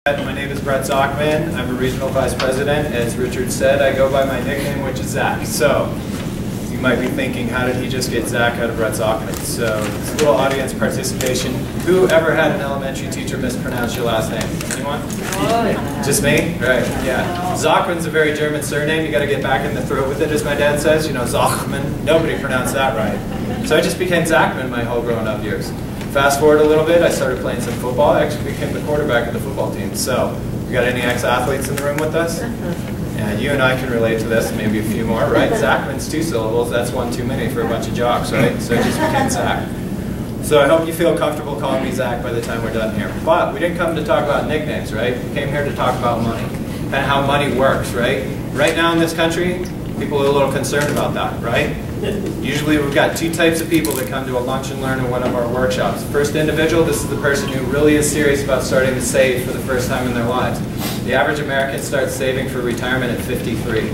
My name is Brett Zockman. I'm a regional vice president. As Richard said, I go by my nickname, which is Zach. So you might be thinking, how did he just get Zach out of Brett Zockman? So it's a little audience participation. Who ever had an elementary teacher mispronounce your last name? Anyone? Just me? Right, yeah. Zockman's a very German surname. You got to get back in the throat with it, as my dad says. You know, Zockman. Nobody pronounced that right. So I just became Zachman my whole growing up years. Fast forward a little bit, I started playing some football. I actually became the quarterback of the football team. So, we got any ex-athletes in the room with us? Yeah, you and I can relate to this, maybe a few more, right? Zachman's 2 syllables, that's one too many for a bunch of jocks, right? So I just became Zach. So I hope you feel comfortable calling me Zach by the time we're done here. But we didn't come to talk about nicknames, right? We came here to talk about money and how money works, right? Right now in this country, people are a little concerned about that, right? Usually we've got 2 types of people that come to a lunch and learn in one of our workshops. First individual, this is the person who really is serious about starting to save for the first time in their lives. The average American starts saving for retirement at 53.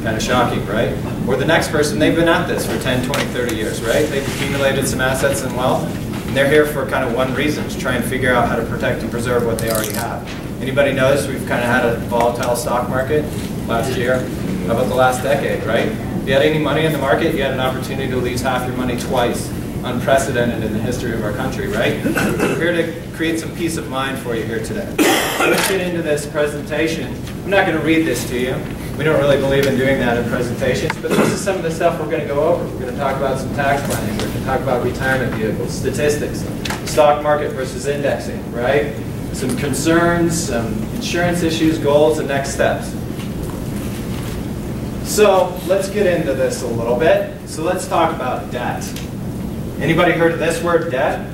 Kind of shocking, right? Or the next person, they've been at this for 10, 20, 30 years, right? They've accumulated some assets and wealth, and they're here for kind of one reason, to try and figure out how to protect and preserve what they already have. Anybody notice we've kind of had a volatile stock market last year? How about the last decade, right? If you had any money in the market, you had an opportunity to lose half your money twice. Unprecedented in the history of our country, right? We're here to create some peace of mind for you here today. So let's get into this presentation. I'm not going to read this to you. We don't really believe in doing that in presentations, but this is some of the stuff we're going to go over. We're going to talk about some tax planning. We're going to talk about retirement vehicles, statistics, stock market versus indexing, right? Some concerns, some insurance issues, goals, and next steps. So let's get into this a little bit. So let's talk about debt. Anybody heard of this word, debt?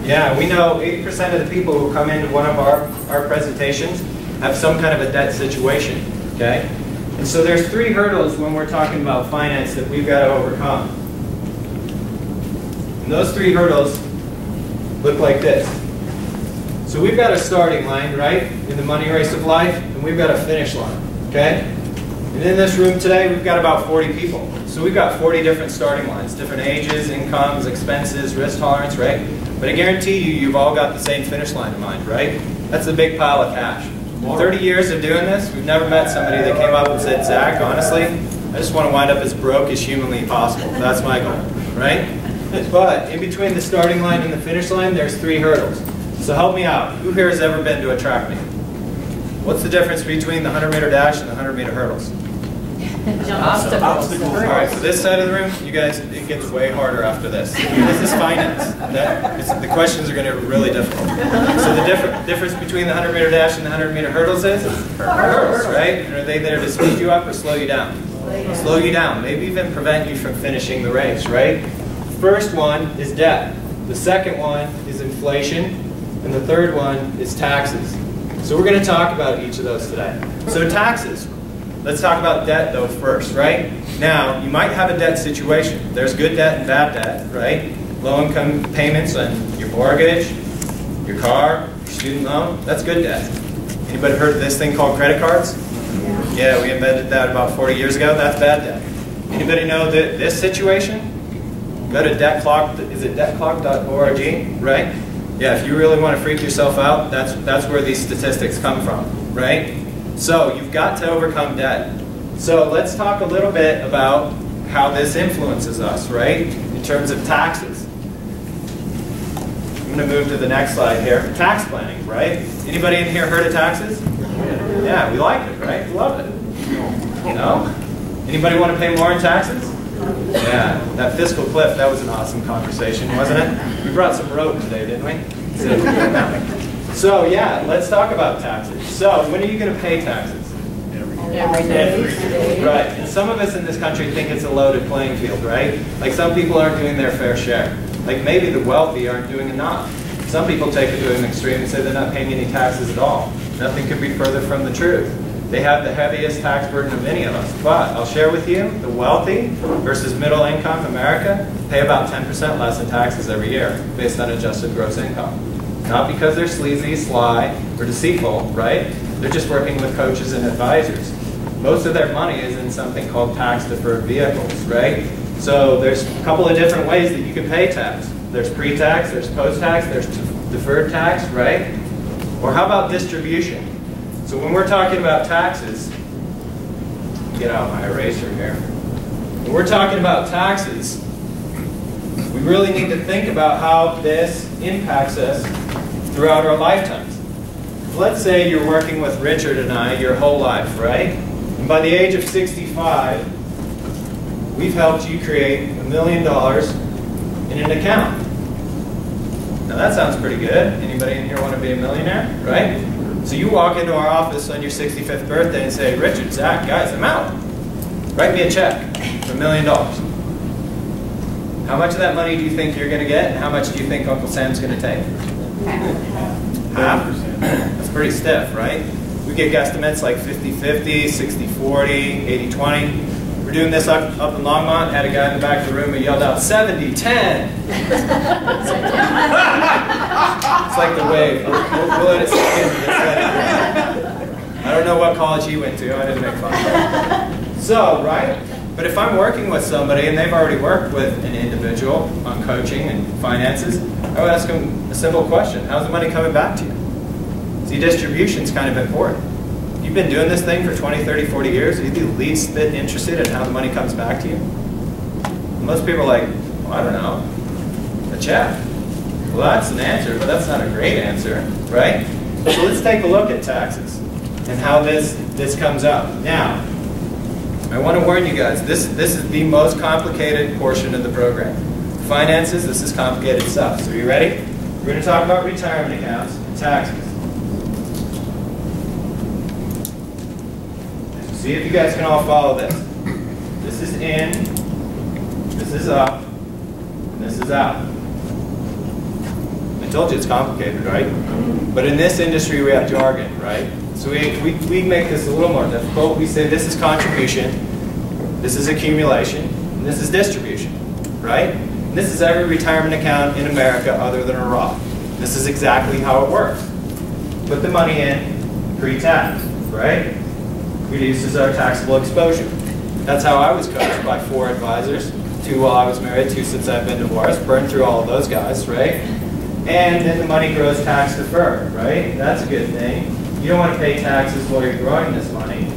Yeah, we know 80% of the people who come into one of our presentations have some kind of a debt situation, okay? And so there's 3 hurdles when we're talking about finance that we've got to overcome. And those 3 hurdles look like this. So we've got a starting line, right, in the money race of life, and we've got a finish line. Okay? And in this room today, we've got about 40 people. So we've got 40 different starting lines, different ages, incomes, expenses, risk tolerance, right? But I guarantee you, you've all got the same finish line in mind, right? That's a big pile of cash. In 30 years of doing this, we've never met somebody that came up and said, Zach, honestly, I just want to wind up as broke as humanly possible. That's my goal, right? But in between the starting line and the finish line, there's 3 hurdles. So help me out. Who here has ever been to a track meet? What's the difference between the 100-meter dash and the 100-meter hurdles? Obstacles. All right, so this side of the room, you guys, it gets way harder after this. This is finance. The questions are going to be really difficult. So the difference between the 100-meter dash and the 100-meter hurdles is? Hurdles, right? And are they there to speed you up or slow you down? Slow you down, maybe even prevent you from finishing the race, right? First one is debt. The second one is inflation. And the third one is taxes. So we're going to talk about each of those today. So taxes. Let's talk about debt though first, right? Now, you might have a debt situation. There's good debt and bad debt, right? Low income payments on your mortgage, your car, your student loan, that's good debt. Anybody heard of this thing called credit cards? Yeah, we invented that about 40 years ago. That's bad debt. Anybody know that this situation? Go to debtclock, is it debtclock.org, right? Yeah, if you really want to freak yourself out, that's where these statistics come from, right? So you've got to overcome debt. So let's talk a little bit about how this influences us, right? In terms of taxes. I'm going to move to the next slide here. Tax planning, right? Anybody in here heard of taxes? Yeah, we like it, right? We love it. You know? Anybody want to pay more in taxes? Yeah, that fiscal cliff, that was an awesome conversation, wasn't it? We brought some rope today, didn't we? So yeah, let's talk about taxes. So when are you going to pay taxes? Every day. Right, and some of us in this country think it's a loaded playing field, right? Like some people aren't doing their fair share. Like maybe the wealthy aren't doing enough. Some people take it to an extreme and say they're not paying any taxes at all. Nothing could be further from the truth. They have the heaviest tax burden of any of us. But I'll share with you, the wealthy versus middle income America pay about 10% less in taxes every year based on adjusted gross income. Not because they're sleazy, sly, or deceitful, right? They're just working with coaches and advisors. Most of their money is in something called tax-deferred vehicles, right? So there's a couple of different ways that you can pay tax. There's pre-tax, there's post-tax, there's deferred tax, right? Or how about distribution? So when we're talking about taxes, get out my eraser here. When we're talking about taxes, we really need to think about how this impacts us throughout our lifetimes. Let's say you're working with Richard and I your whole life, right? And by the age of 65, we've helped you create $1 million in an account. Now that sounds pretty good. Anybody in here want to be a millionaire, right? So you walk into our office on your 65th birthday and say, Richard, Zach, guys, I'm out. Write me a check for $1 million. How much of that money do you think you're going to get, and how much do you think Uncle Sam's going to take? Half. That's pretty stiff, right? We get guesstimates like 50-50, 60-40, 80-20. We're doing this up in Longmont. Had a guy in the back of the room who yelled out 70-10. It's like the wave. We'll let it sink in. I don't know what college he went to. I didn't make fun of him. So, right? But if I'm working with somebody and they've already worked with an individual on coaching and finances, I would ask them a simple question. How's the money coming back to you? See, distribution's kind of important. You've been doing this thing for 20, 30, 40 years, are you the least bit interested in how the money comes back to you? Most people are like, well, I don't know, a check. Well, that's an answer, but that's not a great answer, right? So let's take a look at taxes and how this comes out. Now, I want to warn you guys, this is the most complicated portion of the program. Finances, this is complicated stuff. So are you ready? We're going to talk about retirement accounts and taxes. See if you guys can all follow this. This is in, this is up, and this is out. I told you it's complicated, right? But in this industry we have jargon, right? So we make this a little more difficult. We say this is contribution, this is accumulation, and this is distribution, right? And this is every retirement account in America other than a Roth. This is exactly how it works. Put the money in pre-tax, right? Reduces our taxable exposure. That's how I was coached by 4 advisors, 2 while I was married, 2 since I've been divorced, burned through all of those guys, right? And then the money grows tax deferred, right? That's a good thing. You don't want to pay taxes while you're growing this money.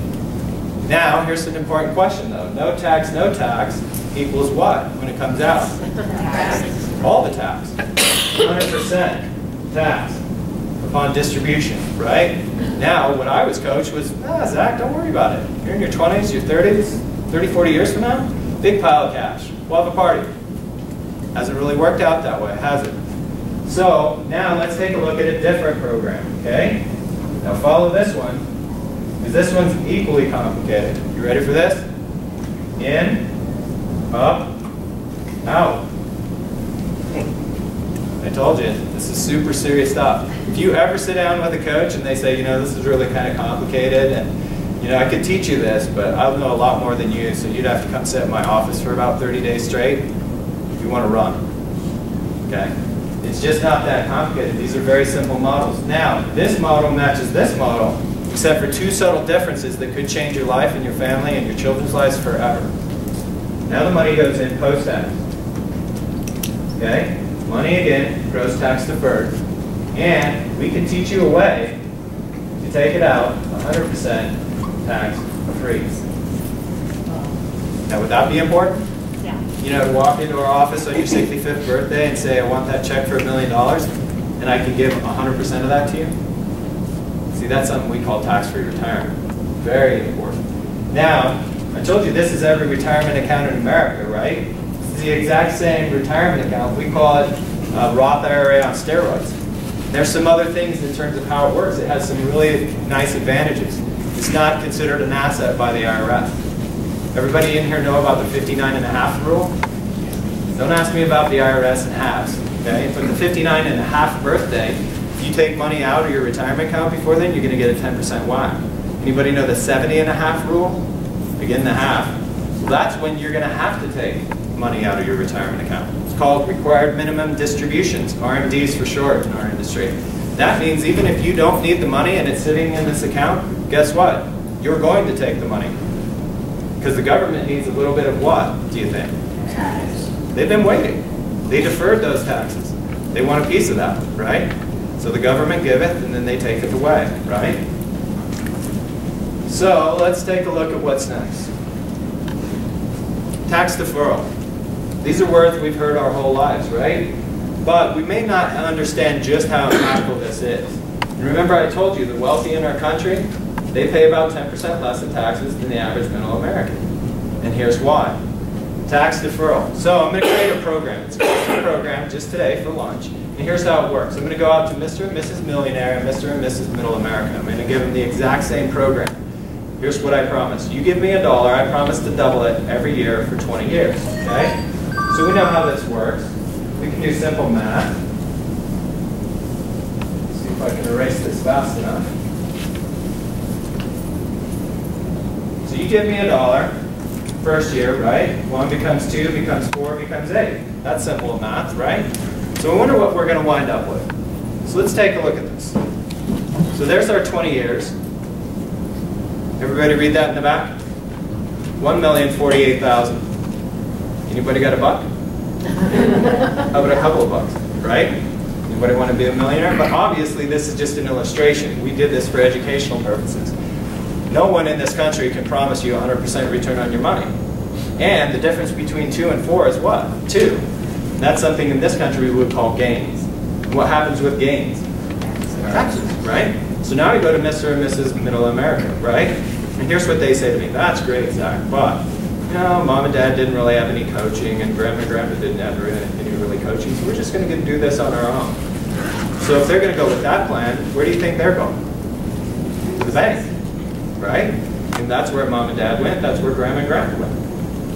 Now, here's an important question though. No tax equals what when it comes out? All the tax. 100% tax upon distribution, right? Now, what I was coached was, Zach, don't worry about it. You're in your 20s, your 30s, 30, 40 years from now, big pile of cash. We'll have a party. Hasn't really worked out that way, has it? So, now let's take a look at a different program, okay? Now follow this one, because this one's equally complicated. You ready for this? In, up, out. I told you, this is super serious stuff. If you ever sit down with a coach and they say, you know, this is really kind of complicated, and you know, I could teach you this, but I know a lot more than you, so you'd have to come sit in my office for about 30 days straight. You want to run, okay? It's just not that complicated. These are very simple models. Now, this model matches this model, except for 2 subtle differences that could change your life and your family and your children's lives forever. Now the money goes in post-tax. Okay? Money again, gross tax deferred. And we can teach you a way to take it out 100% tax free. Now, would that be important? Yeah. You know, to walk into our office on your 65th birthday and say, I want that check for $1 million, and I can give 100% of that to you? See, that's something we call tax-free retirement. Very important. Now, I told you this is every retirement account in America, right? This is the exact same retirement account. We call it Roth IRA on steroids. There's some other things in terms of how it works. It has some really nice advantages. It's not considered an asset by the IRS. Everybody in here know about the 59.5 rule? Don't ask me about the IRS and halves, okay? But the 59.5 birthday, if you take money out of your retirement account before then, you're going to get a 10% whack. Anybody know the 70.5 rule? Again, the half. Well, that's when you're going to have to take money out of your retirement account. It's called required minimum distributions, RMDs for short in our industry. That means even if you don't need the money and it's sitting in this account, guess what? You're going to take the money. Because the government needs a little bit of what, do you think? Tax. They've been waiting. They deferred those taxes. They want a piece of that, right? So the government giveth, and then they taketh away, right? So let's take a look at what's next. Tax deferral. These are words we've heard our whole lives, right? But we may not understand just how impactful this is. And remember I told you the wealthy in our country, they pay about 10% less in taxes than the average middle American. And here's why. Tax deferral. So I'm going to create a program. It's a program just today for lunch. And here's how it works. I'm going to go out to Mr. and Mrs. Millionaire and Mr. and Mrs. Middle America. I'm going to give them the exact same program. Here's what I promise. You give me $1, I promise to double it every year for 20 years. Okay? So we know how this works. We can do simple math. See if I can erase this fast enough. So you give me $1 first year, right? 1 becomes 2, becomes 4, becomes 8. That's simple math, right? So I wonder what we're going to wind up with. So let's take a look at this. So there's our 20 years. Everybody read that in the back? 1,048,000. Anybody got a buck? How about a couple of bucks, right? Anybody want to be a millionaire? But obviously this is just an illustration. We did this for educational purposes. No one in this country can promise you 100% return on your money. And the difference between 2 and 4 is what? 2. And that's something in this country we would call gains. And what happens with gains? Taxes, right? So now we go to Mr. and Mrs. Middle America, right? And here's what they say to me. That's great, Zach, but you know, Mom and Dad didn't really have any coaching, and Grandma and Grandpa didn't have any really coaching, so we're just going to do this on our own. So if they're going to go with that plan, where do you think they're going? To the bank, right? And that's where Mom and Dad went. That's where Grandma and Grandpa went.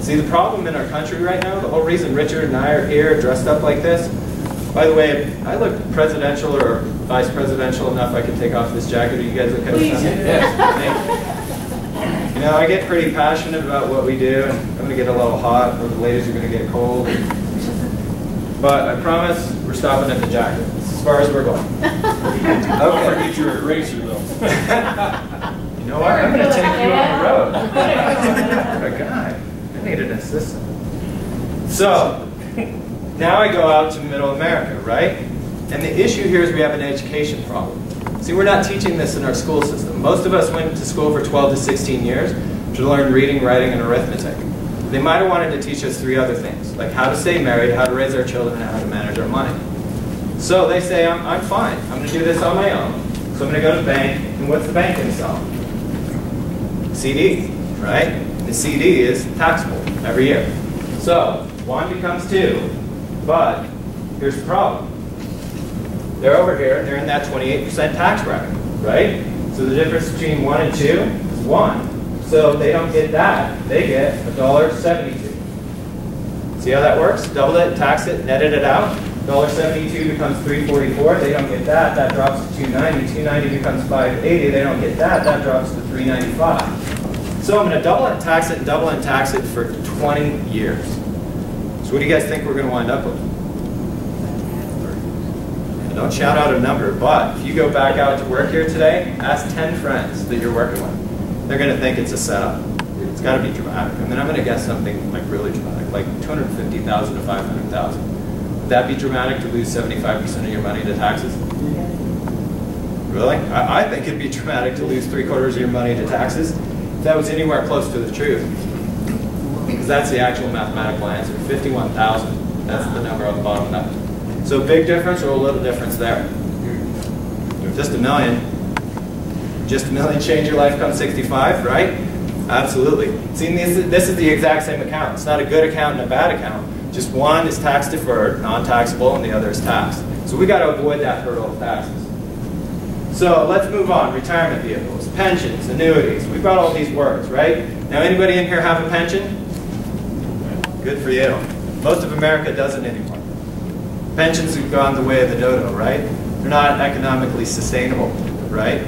See, the problem in our country right now, the whole reason Richard and I are here dressed up like this, by the way, I look presidential or vice presidential enough I can take off this jacket. Are you guys okay with that? Yeah. You know, I get pretty passionate about what we do, and I'm going to get a little hot, or the ladies are going to get cold. But I promise we're stopping at the jacket. This is as far as we're going. Okay. Don't forget your eraser, though. You know what? I'm going to take you on the road. What a guy. I need an assistant. So, now I go out to Middle America, right? And the issue here is we have an education problem. See, we're not teaching this in our school system. Most of us went to school for 12 to 16 years to learn reading, writing, and arithmetic. They might have wanted to teach us 3 other things, like how to stay married, how to raise our children, and how to manage our money. So they say, I'm fine. I'm going to do this on my own. So I'm going to go to the bank, and what's the bank going to sell? CD, right? The CD is taxable every year. So 1 becomes 2, but here's the problem. They're over here, they're in that 28% tax bracket, right? So the difference between 1 and 2 is 1. So they don't get that, they get $1.72. See how that works? Double it, tax it, netted it out. $1.72 becomes $3.44, they don't get that, that drops to $2.90. $2.90 becomes $5.80, they don't get that, that drops to $3.95. So I'm going to double and tax it and double and tax it for 20 years. So what do you guys think we're going to wind up with? Don't shout out a number, but if you go back out to work here today, ask 10 friends that you're working with. They're going to think it's a setup. It's got to be dramatic. I mean, I'm going to guess something like really dramatic, like 250,000 to 500,000. Would that be dramatic to lose 75% of your money to taxes? Really? I think it'd be dramatic to lose 3/4 of your money to taxes if that was anywhere close to the truth. Because that's the actual mathematical answer. 51,000. That's the number on the bottom left. So big difference or a little difference there? Just $1 million. Just $1 million change your life come 65, right? Absolutely. See, this is the exact same account. It's not a good account and a bad account. Just one is tax deferred, non-taxable, and the other is taxed. So we got to avoid that hurdle of taxes. So let's move on. Retirement vehicles, pensions, annuities. We've got all these words, right? Now anybody in here have a pension? Good for you. Most of America doesn't anymore. Pensions have gone the way of the dodo, right? They're not economically sustainable, right?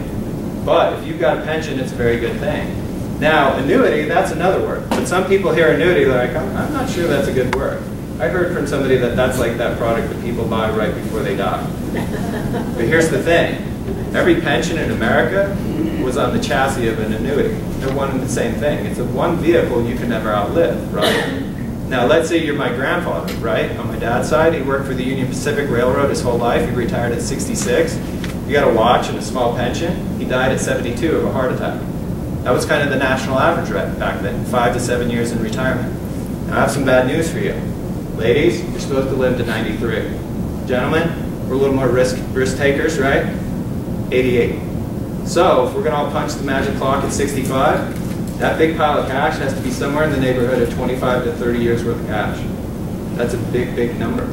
But if you've got a pension, it's a very good thing. Now, annuity, that's another word. But some people hear annuity, they're like, I'm not sure that's a good word. I heard from somebody that that's like that product that people buy right before they die. But here's the thing. Every pension in America was on the chassis of an annuity. They're one and the same thing. It's a one vehicle you can never outlive, right? Now, let's say you're my grandfather, right? On my dad's side, he worked for the Union Pacific Railroad his whole life. He retired at 66. He got a watch and a small pension. He died at 72 of a heart attack. That was kind of the national average back then, 5 to 7 years in retirement. Now, I have some bad news for you. Ladies, you're supposed to live to 93. Gentlemen, we're a little more risk takers, right? 88. So, if we're going to all punch the magic clock at 65, that big pile of cash has to be somewhere in the neighborhood of 25 to 30 years worth of cash. That's a big, big number.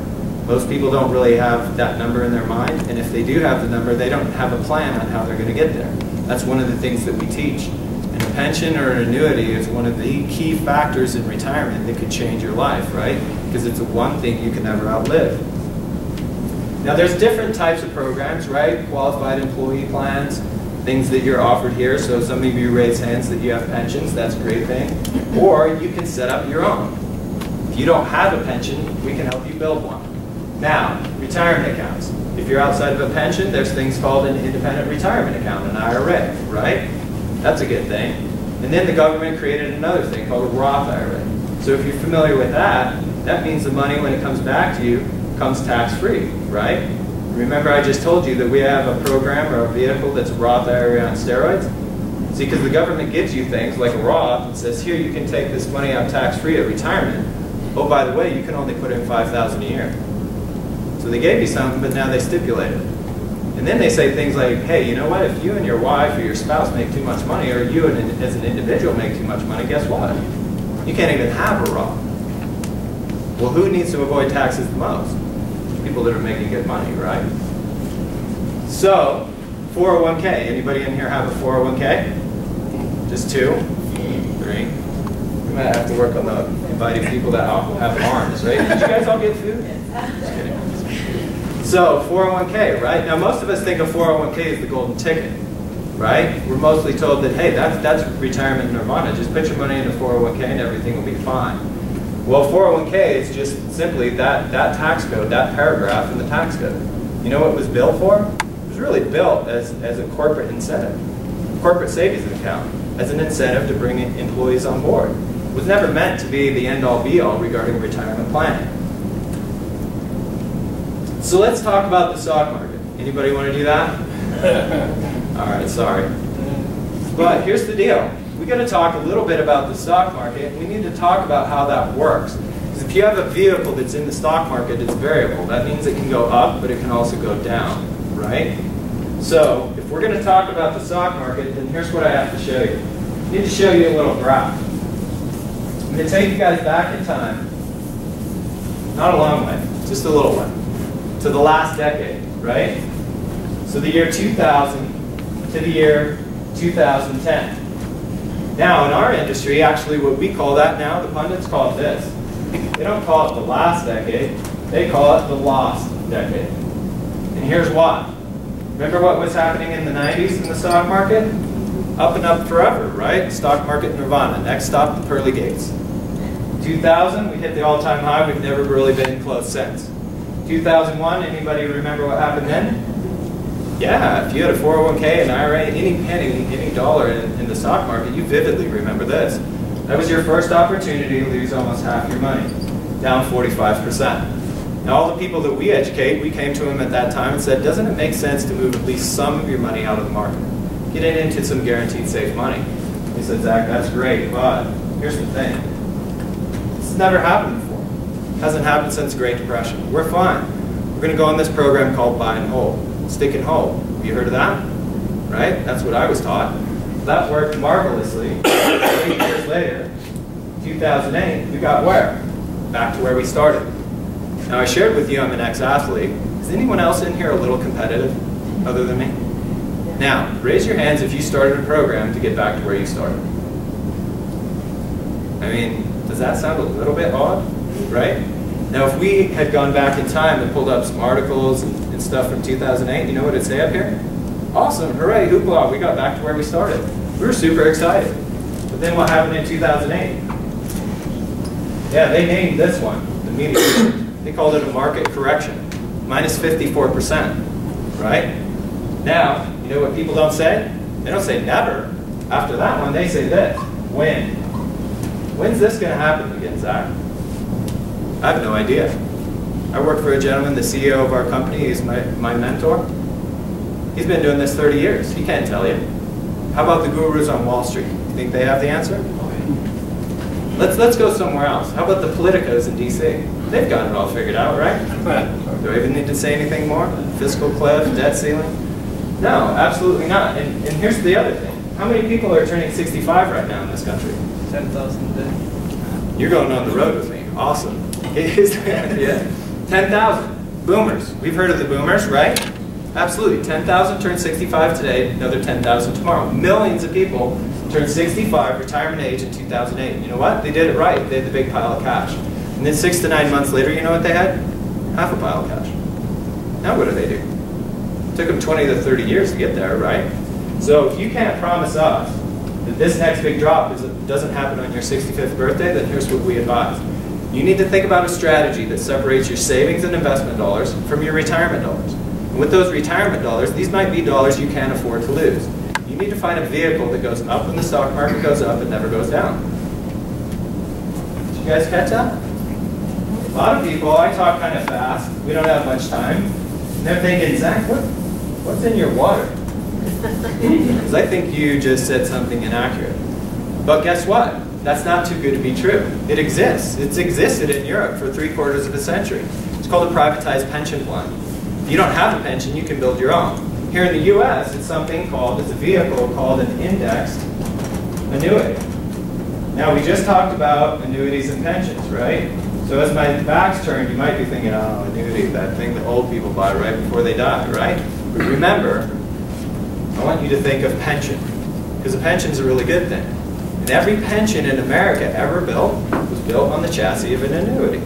Most people don't really have that number in their mind, and if they do have the number, they don't have a plan on how they're going to get there. That's one of the things that we teach. And a pension or an annuity is one of the key factors in retirement that could change your life, right? Because it's the one thing you can never outlive. Now, there's different types of programs, right? Qualified employee plans, things that you're offered here. So some of you raise hands that you have pensions. That's a great thing. Or you can set up your own. If you don't have a pension, we can help you build one. Now, retirement accounts. If you're outside of a pension, there's things called an independent retirement account, an IRA, right? That's a good thing. And then the government created another thing called a Roth IRA. So if you're familiar with that, that means the money, when it comes back to you, comes tax-free, right? Remember, I just told you that we have a program or a vehicle that's a Roth IRA on steroids? See, because the government gives you things like a Roth and says, here, you can take this money out tax-free at retirement. Oh, by the way, you can only put in $5,000 a year. So they gave you something, but now they stipulate it. And then they say things like, hey, you know what? If you and your wife or your spouse make too much money, or you as an individual make too much money, guess what? You can't even have a Roth. Well, who needs to avoid taxes the most? People that are making good money, right? So, 401k. Anybody in here have a 401k? Just 2? 3? We might have to work on the inviting people that have arms, right? Did you guys all get food? Just kidding. So, 401k, right? Now, most of us think of 401k as the golden ticket, right? We're mostly told that, hey, that's retirement nirvana. Just put your money in a 401k and everything will be fine. Well, 401k is just simply that tax code, that paragraph in the tax code. You know what it was built for? It was really built as a corporate incentive, corporate savings account, as an incentive to bring employees on board. It was never meant to be the end-all, be-all regarding retirement planning. So let's talk about the stock market. Anybody want to do that? All right, sorry. But here's the deal. We've got to talk a little bit about the stock market. We need to talk about how that works. Because if you have a vehicle that's in the stock market, it's variable. That means it can go up, but it can also go down, right? So if we're going to talk about the stock market, then here's what I have to show you. I need to show you a little graph. I'm going to take you guys back in time. Not a long way, just a little way. To the last decade, right? So the year 2000 to the year 2010. Now, in our industry, actually what we call that now, the pundits call it this. They don't call it the last decade, they call it the lost decade. And here's why. Remember what was happening in the 90s in the stock market? Up and up forever, right? Stock market nirvana. Next stop, the pearly gates. 2000, we hit the all-time high. We've never really been close since. 2001, anybody remember what happened then? Yeah, if you had a 401k, an IRA, any penny, any dollar in the stock market, you vividly remember this. That was your first opportunity to lose almost half your money, down 45%. Now, all the people that we educate, we came to them at that time and said, doesn't it make sense to move at least some of your money out of the market? Get it into some guaranteed safe money. He said, Zach, that's great, but here's the thing. It's never happened before. It hasn't happened since the Great Depression. We're fine. We're going to go on this program called Buy and Hold. Stick and hold. Have you heard of that? Right? That's what I was taught. That worked marvelously. 8 years later, 2008, we got where? Back to where we started. Now, I shared with you I'm an ex-athlete. Is anyone else in here a little competitive other than me? Now, raise your hands if you started a program to get back to where you started. I mean, does that sound a little bit odd? Right? Now, if we had gone back in time and pulled up some articles and stuff from 2008, you know what it'd say up here? Awesome, hooray, hoopla, we got back to where we started. We were super excited. But then what happened in 2008? Yeah, they named this one, the media. They called it a market correction, minus 54%, right? Now, you know what people don't say? They don't say never. After that one, they say this, when. When's this going to happen again, Zach? I have no idea. I work for a gentleman, the CEO of our company. He's my mentor. He's been doing this 30 years. He can't tell you. How about the gurus on Wall Street? You think they have the answer? Let's go somewhere else. How about the politicos in DC? They've got it all figured out, right? Do I even need to say anything more? Fiscal cliff, debt ceiling? No, absolutely not. And here's the other thing. How many people are turning 65 right now in this country? 10,000. You're going on the road with me. Awesome. Yeah. 10,000. Boomers. We've heard of the boomers, right? Absolutely. 10,000 turned 65 today, another 10,000 tomorrow. Millions of people turned 65, retirement age in 2008. You know what? They did it right. They had the big pile of cash. And then 6 to 9 months later, you know what they had? Half a pile of cash. Now what do? It took them 20 to 30 years to get there, right? So if you can't promise us that this next big drop doesn't happen on your 65th birthday, then here's what we advise. You need to think about a strategy that separates your savings and investment dollars from your retirement dollars. And with those retirement dollars, these might be dollars you can't afford to lose. You need to find a vehicle that goes up when the stock market goes up and never goes down. Did you guys catch that? A lot of people, I talk kind of fast, we don't have much time, and they're thinking, Zach, what's in your water? Because I think you just said something inaccurate. But guess what? That's not too good to be true. It exists. It's existed in Europe for 3/4 of a century. It's called a privatized pension plan. If you don't have a pension, you can build your own. Here in the US, it's something called, it's a vehicle called an indexed annuity. Now, we just talked about annuities and pensions, right? So as my back's turned, you might be thinking, oh, annuity, that thing that old people buy right before they die, right? But remember, I want you to think of pension, because a pension's a really good thing. And every pension in America ever built was built on the chassis of an annuity.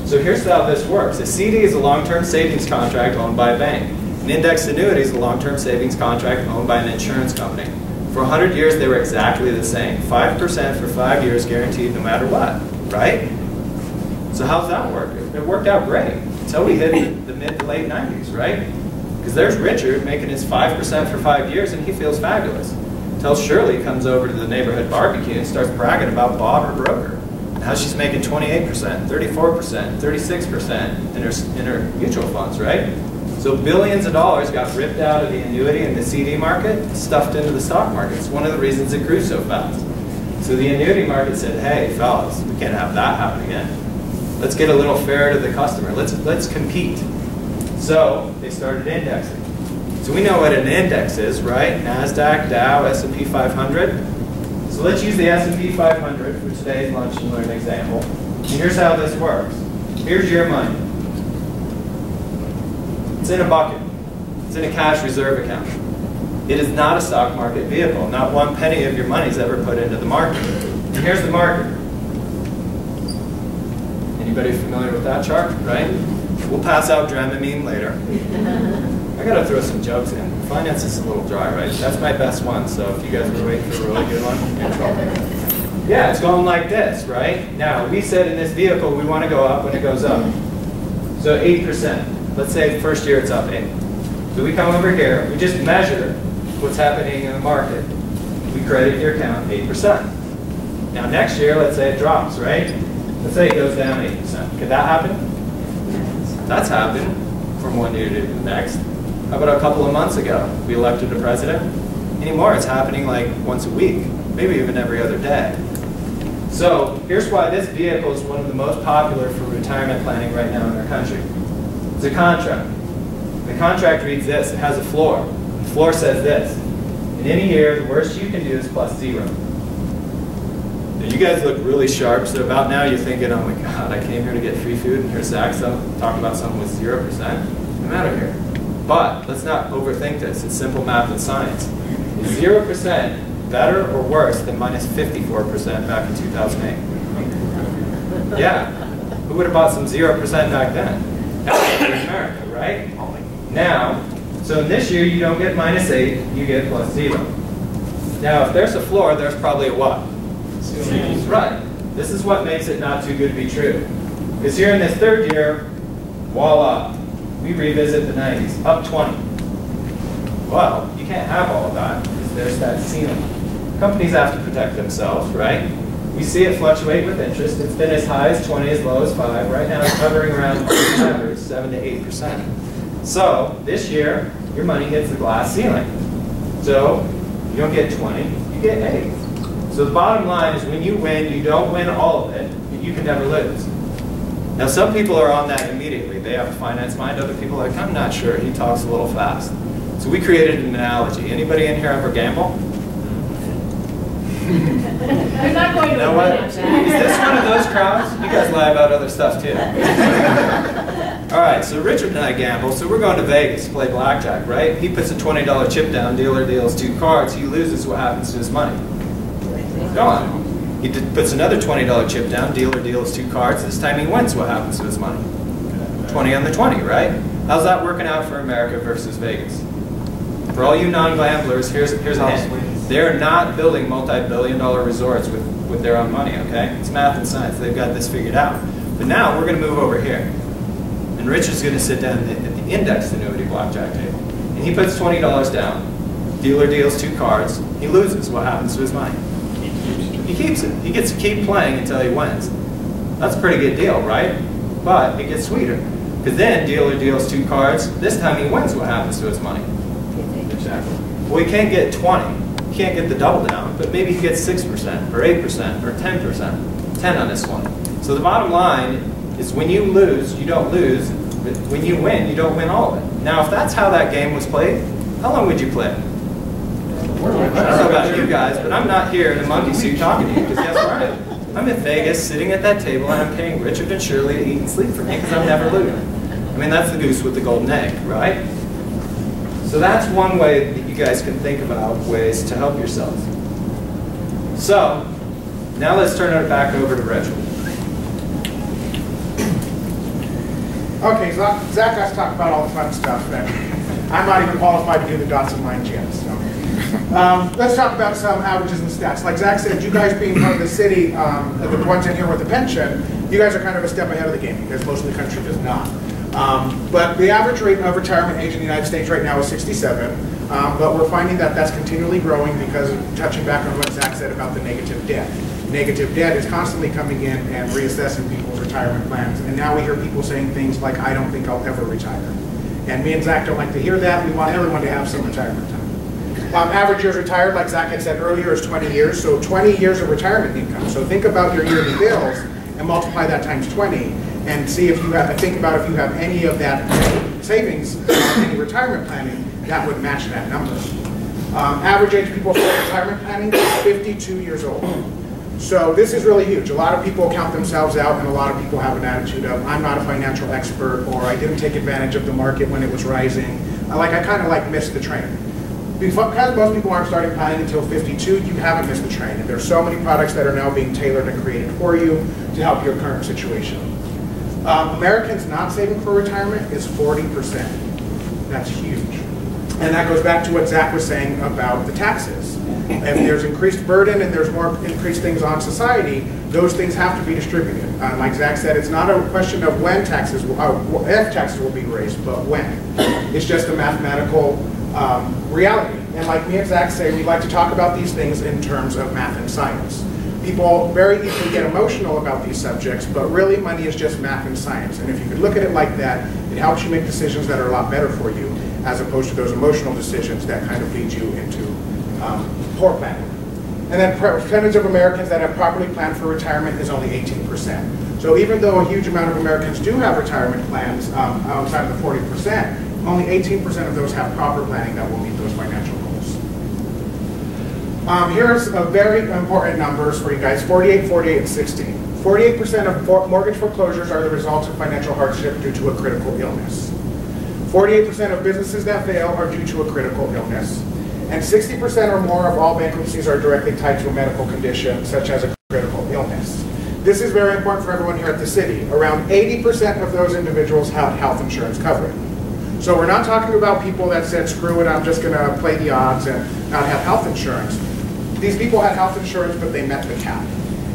So here's how this works. A CD is a long-term savings contract owned by a bank. An indexed annuity is a long-term savings contract owned by an insurance company. For 100 years, they were exactly the same. 5% for 5 years guaranteed no matter what, right? So how's that work? It worked out great until we hit the mid to late 90s, right? Because there's Richard making his 5% for 5 years and he feels fabulous. Until Shirley comes over to the neighborhood barbecue and starts bragging about Bob, her broker. And how she's making 28%, 34%, 36% in her mutual funds, right? So billions of dollars got ripped out of the annuity and the CD market, stuffed into the stock market. It's one of the reasons it grew so fast. So the annuity market said, hey, fellas, we can't have that happen again. Let's get a little fairer to the customer. Let's compete. So they started indexing. So we know what an index is, right? NASDAQ, Dow, S&P 500. So let's use the S&P 500 for today's lunch and learn example. And here's how this works. Here's your money. It's in a bucket. It's in a cash reserve account. It is not a stock market vehicle. Not one penny of your money is ever put into the market. And here's the market. Anybody familiar with that chart, right? We'll pass out Dramamine later. I gotta throw some jokes in. Finance is a little dry, right? That's my best one, so if you guys were waiting for a really good one, you're in trouble. Yeah, it's going like this, right? Now, we said in this vehicle we want to go up when it goes up. So 8%. Let's say the first year it's up 8. So we come over here, we just measure what's happening in the market. We credit your account 8%. Now next year, let's say it drops, right? Let's say it goes down 8%. Could that happen? That's happened from one year to the next. How about a couple of months ago? We elected a president. Anymore, it's happening like once a week, maybe even every other day. So here's why this vehicle is one of the most popular for retirement planning right now in our country. It's a contract. The contract reads this. It has a floor. The floor says this. In any year, the worst you can do is plus 0. Now, you guys look really sharp, so about now you're thinking, oh my God, I came here to get free food, and here's Zach talking about something with 0%. I'm out of here. But let's not overthink this. It's simple math and science. Is 0% better or worse than minus 54% back in 2008? Yeah. Who would have bought some 0% back then? That's in America, right? Now, so this year you don't get minus 8, you get plus 0. Now, if there's a floor, there's probably a what? Right. This is what makes it not too good to be true. Because here in this third year, voila, we revisit the 90s, up 20. Well, you can't have all of that because there's that ceiling. Companies have to protect themselves, right? We see it fluctuate with interest. It's been as high as 20, as low as 5. Right now it's hovering around average 7 to 8%. So this year, your money hits the glass ceiling. So you don't get 20, you get 8. So the bottom line is when you win, you don't win all of it, but you can never lose. Now some people are on that immediately. They have a finance mind. Other people are like, I'm not sure, he talks a little fast. So we created an analogy. Anybody in here ever gamble? I'm not going to You know what? Is this one of those crowds? You guys lie about other stuff too. All right, so Richard and I gamble, so we're going to Vegas to play blackjack, right? He puts a $20 chip down, dealer deals 2 cards, he loses, what happens to his money? Go on. He puts another $20 chip down, dealer deals 2 cards, this time he wins, what happens to his money? 20 on the 20, right? How's that working out for America versus Vegas? For all you non-gamblers, here's a hint. They're not building multi-billion-dollar resorts with their own money, okay? It's math and science. They've got this figured out. But now we're going to move over here. And Richard's going to sit down at the indexed annuity blackjack table. And he puts $20 down. Dealer deals 2 cards. He loses. What happens to his money? He keeps it. He gets to keep playing until he wins. That's a pretty good deal, right? But it gets sweeter. Because then dealer deals 2 cards. This time he wins. What happens to his money? Exactly. Well, he can't get 20. He can't get the double down, but maybe he gets 6% or 8% or 10%. 10 on this one. So the bottom line is when you lose, you don't lose, but when you win, you don't win all of it. Now, if that's how that game was played, how long would you play? I don't know about you guys, but I'm not here in a monkey suit talking to you, because guess where I am? I'm in Vegas, sitting at that table, and I'm paying Richard and Shirley to eat and sleep for me, because I'm never losing. I mean, that's the goose with the golden egg, right? So that's one way that you guys can think about ways to help yourselves. So, now let's turn it back over to Richard. Okay, Zach got to talk about all the fun stuff, and I'm not even qualified to do the dots and lines yet. So, let's talk about some averages and stats. Like Zach said, you guys being part of the city, the ones in here with the pension, you guys are kind of a step ahead of the game because most of the country does not. But the average rate of retirement age in the United States right now is 67, but we're finding that that's continually growing because of touching back on what Zach said about the negative debt. Negative debt is constantly coming in and reassessing people's retirement plans, and now we hear people saying things like, I don't think I'll ever retire. And me and Zach don't like to hear that. We want everyone to have some retirement time. Average years retired, like Zach had said earlier, is 20 years, so 20 years of retirement income. So think about your yearly bills and multiply that times 20. And see if you have, think about if you have any of that savings, any retirement planning, that would match that number. Average age people for retirement planning is 52 years old. So this is really huge. A lot of people count themselves out, and a lot of people have an attitude of, I'm not a financial expert, or I didn't take advantage of the market when it was rising. I kind of missed the train. Because most people aren't starting planning until 52, you haven't missed the train. And there's so many products that are now being tailored and created for you to help your current situation. Americans not saving for retirement is 40%. That's huge. And that goes back to what Zach was saying about the taxes. If there's increased burden and there's more increased things on society, those things have to be distributed. Like Zach said, it's not a question of when taxes will, if taxes will be raised, but when. It's just a mathematical reality. And like me and Zach say, we like to talk about these things in terms of math and science. People very easily get emotional about these subjects, but really money is just math and science. And if you could look at it like that, it helps you make decisions that are a lot better for you, as opposed to those emotional decisions that kind of lead you into poor planning. And then percentage of Americans that have properly planned for retirement is only 18%. So even though a huge amount of Americans do have retirement plans outside of the 40%, only 18% of those have proper planning that will meet those financial goals. Here's a very important numbers for you guys, 48, 48, and 16. 48% of mortgage foreclosures are the results of financial hardship due to a critical illness. 48% of businesses that fail are due to a critical illness. And 60% or more of all bankruptcies are directly tied to a medical condition, such as a critical illness. This is very important for everyone here at the city. Around 80% of those individuals have health insurance coverage. So we're not talking about people that said, screw it, I'm just going to play the odds and not have health insurance. These people had health insurance, but they met the cap.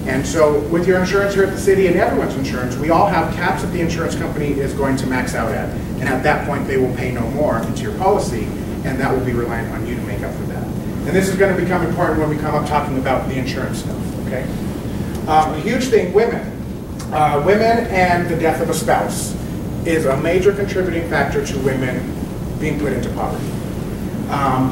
And so with your insurance here at the city and everyone's insurance, we all have caps that the insurance company is going to max out at. And at that point, they will pay no more into your policy, and that will be reliant on you to make up for that. And this is going to become important when we come up talking about the insurance stuff, okay? A huge thing, women. Women and the death of a spouse is a major contributing factor to women being put into poverty.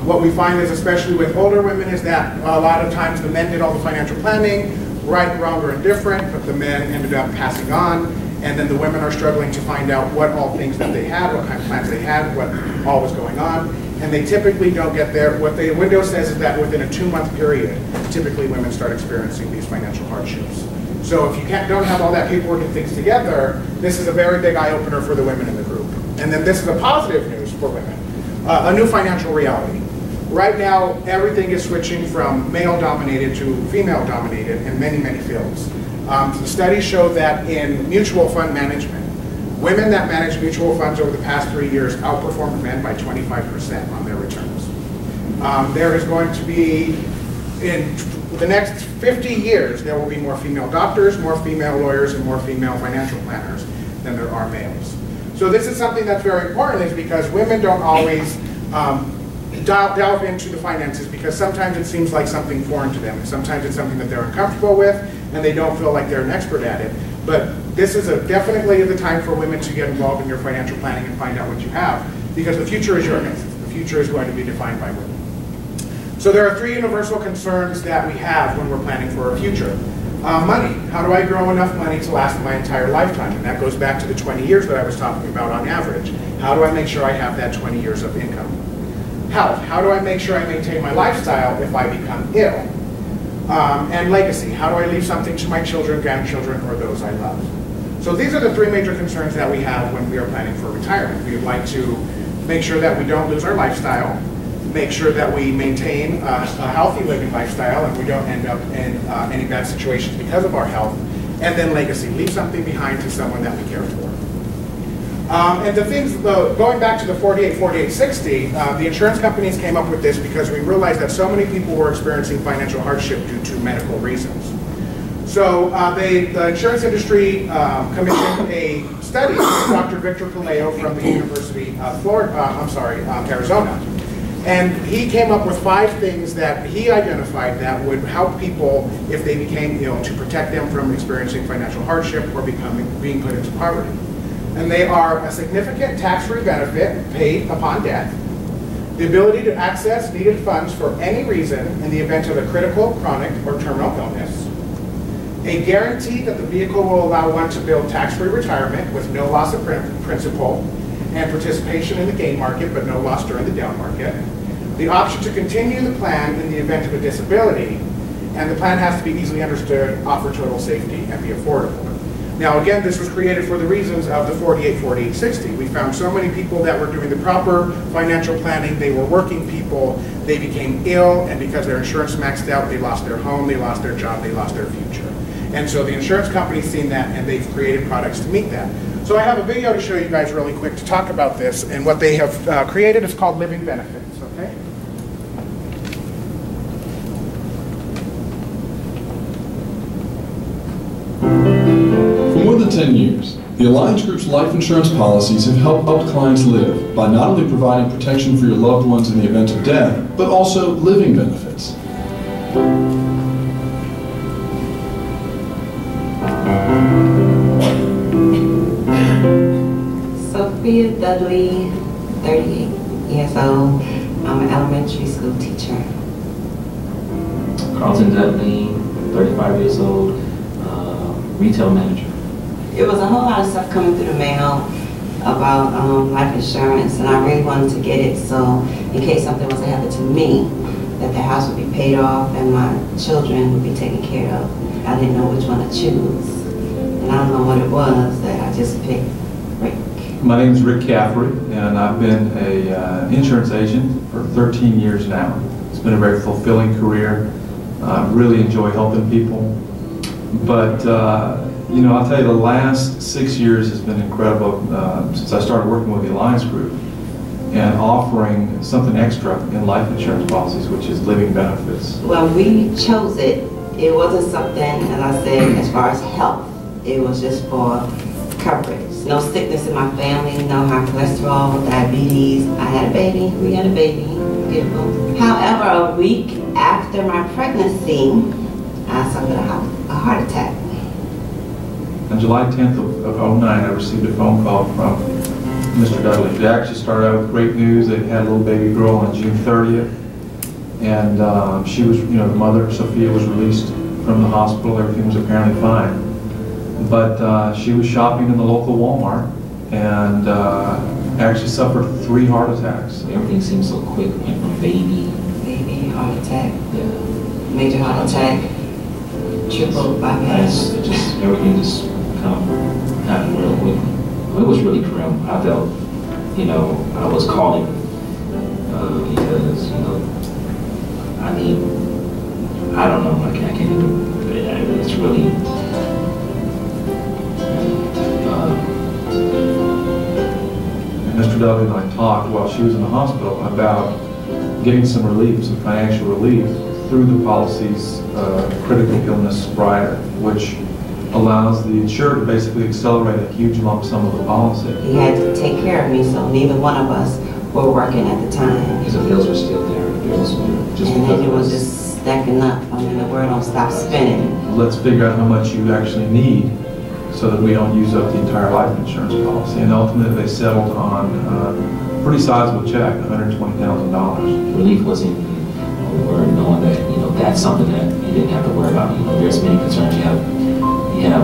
What we find is, especially with older women, is that a lot of times the men did all the financial planning, right, wrong, or indifferent, but the men ended up passing on, and then the women are struggling to find out what all things that they had, what kind of plans they had, what all was going on, and they typically don't get there. What the window says is that within a 2-month period, typically women start experiencing these financial hardships. So if you don't have all that paperwork and things together, this is a very big eye-opener for the women in the group. And then this is a positive news for women, a new financial reality. Right now, everything is switching from male-dominated to female-dominated in many, many fields. The studies show that in mutual fund management, women that manage mutual funds over the past 3 years outperformed men by 25% on their returns. There is going to be, in the next 50 years, there will be more female doctors, more female lawyers, and more female financial planners than there are males. So this is something that's very important, is because women don't always delve into the finances, because sometimes it seems like something foreign to them, and sometimes it's something that they're uncomfortable with, and they don't feel like they're an expert at it. But this is definitely the time for women to get involved in your financial planning and find out what you have, because the future is yours. The future is going to be defined by women. So there are 3 universal concerns that we have when we're planning for our future. Money. How do I grow enough money to last my entire lifetime? And that goes back to the 20 years that I was talking about on average. How do I make sure I have that 20 years of income? Health. How do I make sure I maintain my lifestyle if I become ill? And legacy. How do I leave something to my children, grandchildren, or those I love? So these are the 3 major concerns that we have when we are planning for retirement. We would like to make sure that we don't lose our lifestyle, make sure that we maintain a healthy living lifestyle and we don't end up in any bad situations because of our health, and then legacy, leave something behind to someone that we care for. And the things, going back to the 48-48-60, the insurance companies came up with this because we realized that so many people were experiencing financial hardship due to medical reasons. So the insurance industry commissioned a study with Dr. Victor Paleo from the University of Arizona. And he came up with 5 things that he identified that would help people if they became ill, to protect them from experiencing financial hardship or being put into poverty. And they are a significant tax-free benefit paid upon death, the ability to access needed funds for any reason in the event of a critical, chronic, or terminal illness, a guarantee that the vehicle will allow one to build tax-free retirement with no loss of principal, and participation in the gain market, but no loss during the down market. The option to continue the plan in the event of a disability, and the plan has to be easily understood, offer total safety, and be affordable. Now again, this was created for the reasons of the 48-48-60. We found so many people that were doing the proper financial planning, they were working people, they became ill, and because their insurance maxed out, they lost their home, they lost their job, they lost their future. And so the insurance company's seen that, and they've created products to meet that. So I have a video to show you guys really quick to talk about this, and what they have created is called Living Benefits, okay? For more than 10 years, the Alliance Group's life insurance policies have helped clients live by not only providing protection for your loved ones in the event of death, but also living benefits. Sophia Dudley, 38 years old. I'm an elementary school teacher. Carlton Dudley, 35 years old, retail manager. It was a whole lot of stuff coming through the mail about life insurance, and I really wanted to get it so in case something was to happen to me, that the house would be paid off and my children would be taken care of. I didn't know which one to choose, and I don't know what it was that I just picked. My name is Rick Caffrey, and I've been an insurance agent for 13 years now. It's been a very fulfilling career. I really enjoy helping people. But, you know, I'll tell you, the last 6 years has been incredible since I started working with the Alliance Group and offering something extra in life insurance policies, which is living benefits. When we chose it, it wasn't something, as I said, as far as health. It was just for coverage. No sickness in my family, no high cholesterol, diabetes. I had a baby, we had a baby, beautiful. However, a week after my pregnancy, I suffered a heart attack. On July 10th of 09, I received a phone call from Mr. Dudley. It actually started out with great news. They had a little baby girl on June 30th. And she was, the mother, Sophia, was released from the hospital. Everything was apparently fine. But she was shopping in the local Walmart and actually suffered 3 heart attacks. Everything seems so quick. Went from baby, Heart attack, yeah, major heart attack, triple bypass. Everything just kind of happened real quickly. It was really grim. I felt, I was calling because, I don't know. I can't even. It's really. And Mr. Dudley and I talked while she was in the hospital about getting some relief, some financial relief through the policy's critical illness rider, which allows the insurer to basically accelerate a huge lump sum of the policy. He had to take care of me, so neither one of us were working at the time. Because the bills were still there. The bills were just And then it was because just stacking up. The word don't stop spinning. Let's figure out how much you actually need so that we don't use up the entire life insurance policy. And ultimately they settled on a pretty sizable check, $120,000. relief wasn't a word, knowing that, that's something that you didn't have to worry about. There's many concerns you have,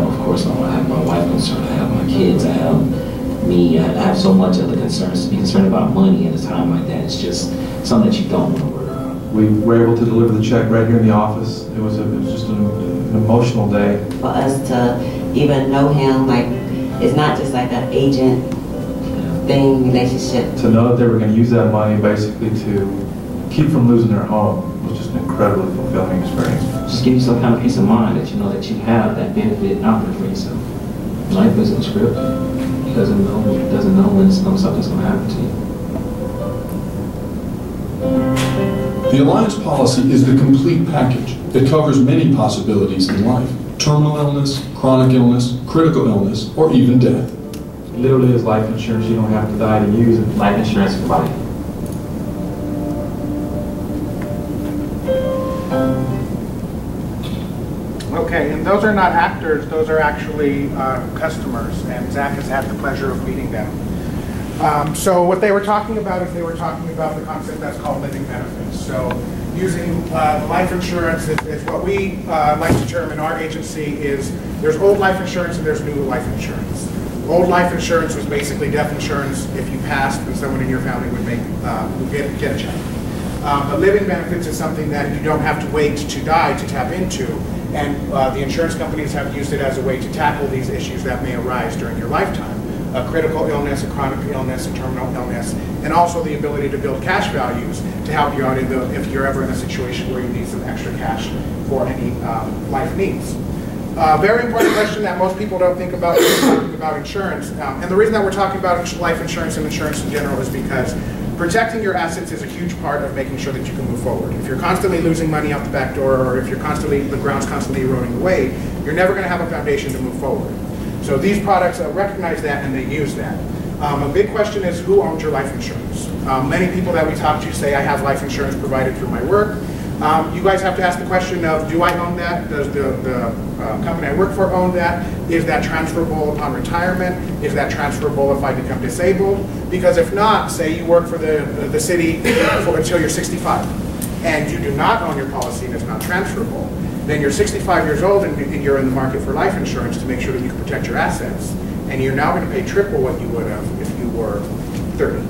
of course, I have my wife concerned, I have my kids, I have me, I have so much other concerns to be concerned about money at a time like that. It's just something that you don't want to worry about. We were able to deliver the check right here in the office. It was just an emotional day. For us to even know him, it's not just like an agent thing, relationship. To know that they were going to use that money basically to keep from losing their home was just an incredibly fulfilling experience. Just give you some kind of peace of mind that you know that you have that benefit out there for yourself. Life isn't scripted. He doesn't know when something's going to happen to you. The Alliance policy is the complete package. It covers many possibilities in life: terminal illness, chronic illness, critical illness, or even death. It literally is life insurance. You don't have to die to use it. Life insurance for life. Okay, and those are not actors, those are actually customers, and Zach has had the pleasure of meeting them. So what they were talking about is they were talking about the concept that's called living benefits. So using life insurance is what we like to term in our agency is there's old life insurance and there's new life insurance. Old life insurance was basically death insurance. If you passed, then someone in your family would get a check. But living benefits is something that you don't have to wait to die to tap into. And the insurance companies have used it as a way to tackle these issues that may arise during your lifetime. A critical illness, a chronic illness, a terminal illness, and also the ability to build cash values to help you out if you're ever in a situation where you need some extra cash for any life needs. Very important question that most people don't think about when we're talking about insurance. And the reason that we're talking about life insurance and insurance in general is because protecting your assets is a huge part of making sure that you can move forward. If you're constantly losing money out the back door, or if the ground's constantly eroding away, you're never going to have a foundation to move forward. So these products recognize that and they use that. A big question is who owns your life insurance? Many people that we talk to say I have life insurance provided through my work. You guys have to ask the question of, do I own that? Does the company I work for own that? Is that transferable upon retirement? Is that transferable if I become disabled? Because if not, say you work for the city until you're 65, and you do not own your policy and it's not transferable, then you're 65 years old and you're in the market for life insurance to make sure that you can protect your assets. And you're now going to pay triple what you would have if you were 30.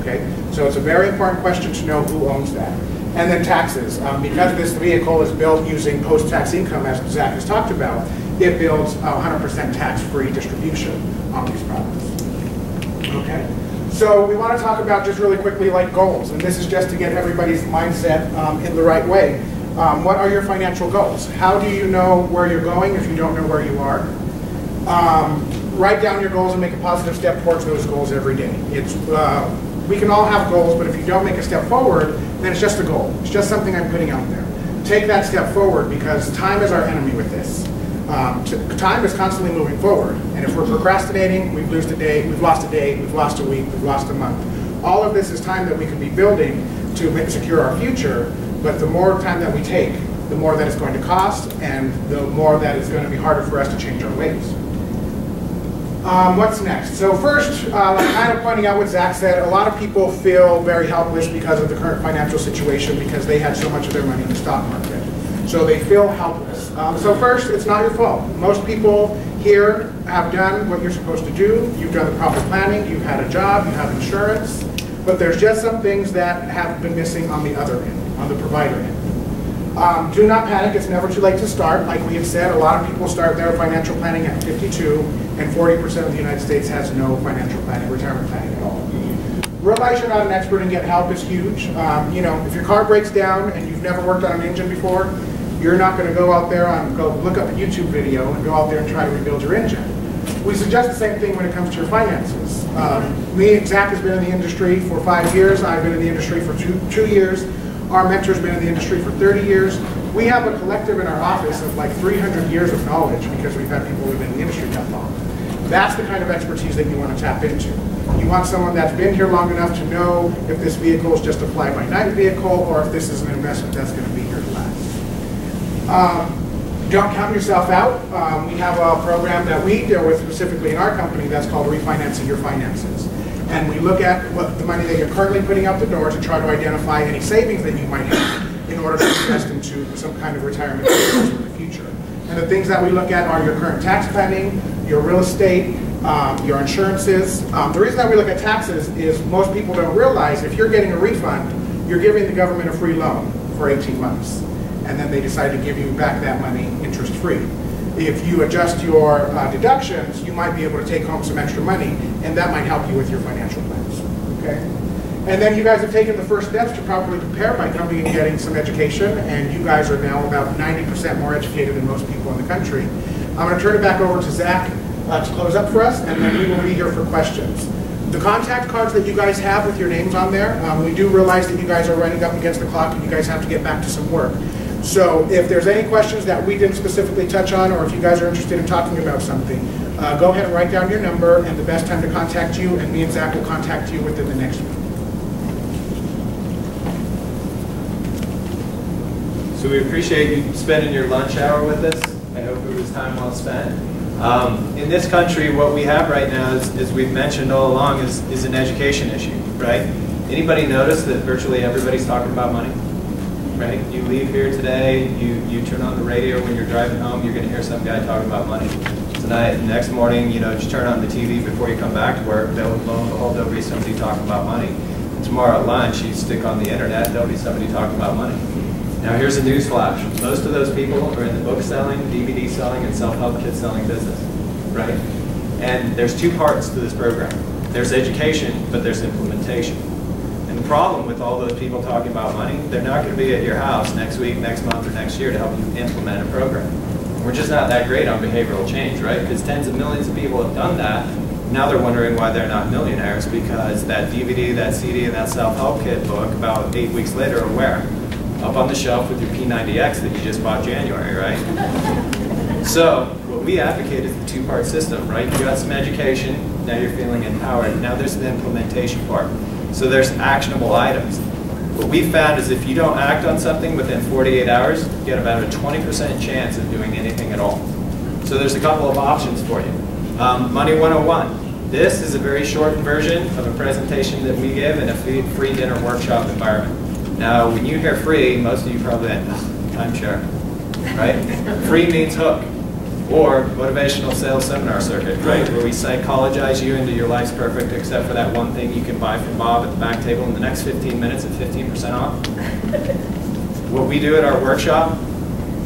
Okay? So it's a very important question to know who owns that. And then taxes. Because this vehicle is built using post-tax income, as Zach has talked about, it builds 100% tax-free distribution on these products. Okay? So we want to talk about just really quickly like goals. And this is just to get everybody's mindset in the right way. What are your financial goals? How do you know where you're going if you don't know where you are? Write down your goals and make a positive step towards those goals every day. We can all have goals, but if you don't make a step forward, then it's just a goal. It's just something I'm putting out there. Take that step forward because time is our enemy with this. Time is constantly moving forward. And if we're procrastinating, we've lost a day, we've lost a week, we've lost a month. All of this is time that we can be building to secure our future, but the more time that we take, the more that it's going to cost, and the more that it's going to be harder for us to change our ways. What's next? So first, kind of pointing out what Zach said, a lot of people feel very helpless because of the current financial situation because they had so much of their money in the stock market. So they feel helpless. So first, it's not your fault. Most people here have done what you're supposed to do. You've done the proper planning, you've had a job, you have insurance, but there's just some things that have been missing on the other end, on the provider end. Do not panic, it's never too late to start. Like we have said, a lot of people start their financial planning at 52, and 40% of the United States has no financial planning, retirement planning at all. Realize you're not an expert and get help is huge. You know, if your car breaks down and you've never worked on an engine before, you're not going to go out there and go look up a YouTube video and go out there and try to rebuild your engine. We suggest the same thing when it comes to your finances. Zach has been in the industry for 5 years. I've been in the industry for two years. Our mentor's been in the industry for 30 years. We have a collective in our office of like 300 years of knowledge because we've had people who've been in the industry that long. That's the kind of expertise that you want to tap into. You want someone that's been here long enough to know if this vehicle is just a fly-by-night vehicle or if this is an investment that's going to be here to last. Don't count yourself out. We have a program that we deal with specifically in our company that's called Refinancing Your Finances. And we look at what the money that you're currently putting out the door to try to identify any savings that you might have in order to invest into some kind of retirement in the future. And the things that we look at are your current tax planning, your real estate, your insurances. The reason that we look at taxes is most people don't realize if you're getting a refund, you're giving the government a free loan for 18 months. And then they decide to give you back that money interest-free. If you adjust your deductions, you might be able to take home some extra money, and that might help you with your financial plans, okay? And then you guys have taken the first steps to properly prepare by coming and getting some education, and you guys are now about 90% more educated than most people in the country. I'm going to turn it back over to Zach to close up for us, and then we will be here for questions. The contact cards that you guys have with your names on there, we do realize that you guys are running up against the clock and you guys have to get back to some work. So if there's any questions that we didn't specifically touch on, or if you guys are interested in talking about something, go ahead and write down your number and the best time to contact you, and me and Zach will contact you within the next week. So we appreciate you spending your lunch hour with us. I hope it was time well spent. In this country, what we have right now, as we've mentioned all along, is an education issue, right? Anybody notice that virtually everybody's talking about money? Right? You leave here today, you turn on the radio when you're driving home, you're going to hear some guy talking about money. Tonight, next morning, you know, just turn on the TV before you come back to work, lo and behold, there'll be somebody talking about money. And tomorrow at lunch, you stick on the internet, there'll be somebody talking about money. Now here's a news flash. Most of those people are in the book selling, DVD selling, and self-help kit selling business, right? And there's two parts to this program. There's education, but there's implementation. And the problem with all those people talking about money, they're not going to be at your house next week, next month, or next year to help you implement a program. We're just not that great on behavioral change, right? Because tens of millions of people have done that. Now they're wondering why they're not millionaires, because that DVD, that CD, and that self-help kit book about 8 weeks later are where? Up on the shelf with your P90X that you just bought January, right? So what we advocate is the two-part system, right? You got some education, now you're feeling empowered. Now there's the implementation part. So there's actionable items. What we found is if you don't act on something within 48 hours, you get about a 20% chance of doing anything at all. So there's a couple of options for you. Money 101. This is a very shortened version of a presentation that we give in a free dinner workshop environment. Now, when you hear free, most of you probably think, timeshare, right? Free means hook, or motivational sales seminar circuit, right? Where we psychologize you into your life's perfect, except for that one thing you can buy from Bob at the back table in the next 15 minutes at 15% off. What we do at our workshop,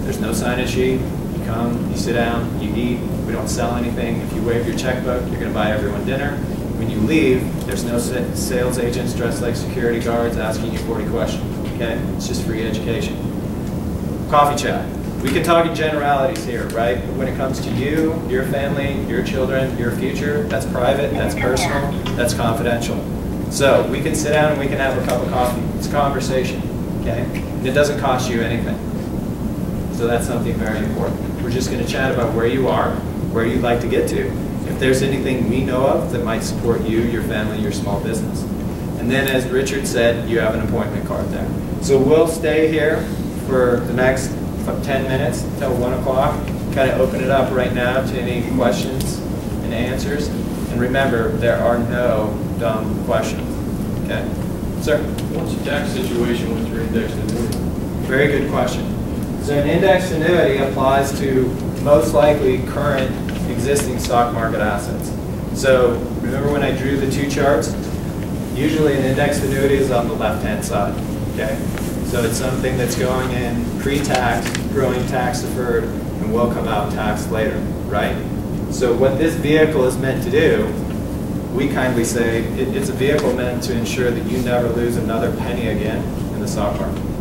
there's no sign-in sheet. You come, you sit down, you eat. We don't sell anything. If you waive your checkbook, you're going to buy everyone dinner. When you leave, there's no sales agents dressed like security guards asking you 40 questions, okay? It's just free education. Coffee chat. We can talk in generalities here, right? But when it comes to you, your family, your children, your future, that's private, that's personal, that's confidential. So we can sit down and we can have a cup of coffee. It's a conversation, okay? And it doesn't cost you anything. So that's something very important. We're just going to chat about where you are, where you'd like to get to. If there's anything we know of that might support you, your family, your small business. And then as Richard said, you have an appointment card there. So we'll stay here for the next 10 minutes till 1 o'clock. Kind of open it up right now to any questions and answers. And remember, there are no dumb questions. Okay, sir? What's the tax situation with your indexed annuity? Very good question. So an indexed annuity applies to most likely current existing stock market assets. So remember when I drew the two charts? Usually an indexed annuity is on the left-hand side, okay? So it's something that's going in pre-tax, growing tax deferred, and will come out taxed later, right? So what this vehicle is meant to do, we kindly say, it's a vehicle meant to ensure that you never lose another penny again in the stock market.